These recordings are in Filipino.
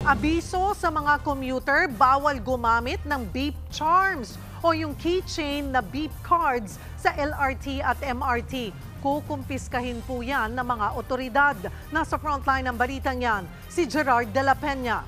Abiso sa mga commuter, bawal gumamit ng beep charms o yung keychain na beep cards sa LRT at MRT. Kukumpiskahin po yan ng mga otoridad. Nasa frontline ng balitang yan, si Gerard de la Peña.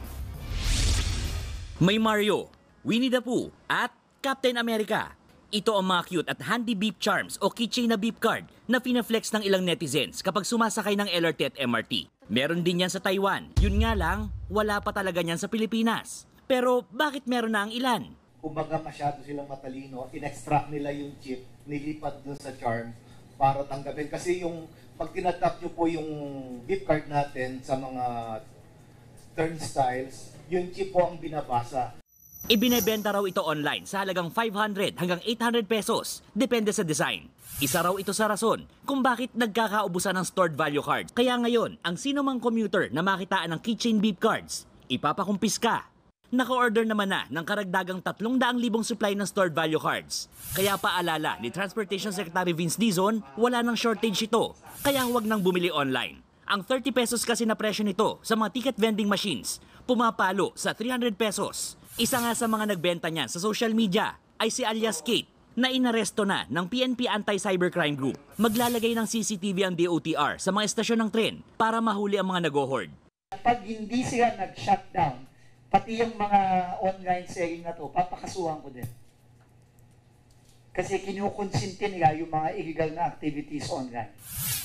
May Mario, Winnie the Pooh at Captain America. Ito ang mga cute at handy beep charms o keychain na beep card na fina-flex ng ilang netizens kapag sumasakay ng LRT at MRT. Meron din yan sa Taiwan. Yun nga lang, wala pa talaga yan sa Pilipinas. Pero bakit meron na ang ilan? Kumbaga masyado silang matalino, in-extract nila yung chip, nilipat dun sa charm para tanggapin. Kasi yung pag tinatap nyo po yung beep card natin sa mga turnstiles, yung chip po ang binabasa. Ibinebenta raw ito online sa halagang 500 hanggang 800 pesos, depende sa design. Isa raw ito sa rason kung bakit nagkakaubusan ng stored value cards. Kaya ngayon, ang sino mang commuter na makitaan ng keychain beep cards, ipapakumpiska. Naka-order naman na ng karagdagang 300,000 supply ng stored value cards. Kaya paalala ni Transportation Secretary Vince Dizon, wala nang shortage ito, kaya huwag nang bumili online. Ang 30 pesos kasi na presyo nito sa mga ticket vending machines, pumapalo sa 300 pesos. Isa nga sa mga nagbenta niyan sa social media ay si alias Kate na inaresto na ng PNP Anti-Cybercrime Group. Maglalagay ng CCTV ang DOTR sa mga estasyon ng tren para mahuli ang mga nag-hoard. Pag hindi sila nag-shutdown, pati yung mga online selling na to, papakasuhan ko din. Kasi kinukonsinti nila yung mga illegal na activities online.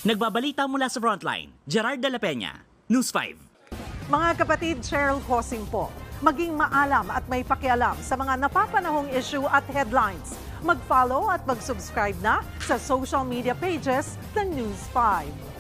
Nagbabalita mula sa Frontline, Gerard de la Peña, News 5. Mga kapatid, Cheryl Cosing po. Maging maalam at may pakialam sa mga napapanahong issue at headlines. Mag-follow at mag-subscribe na sa social media pages ng News 5.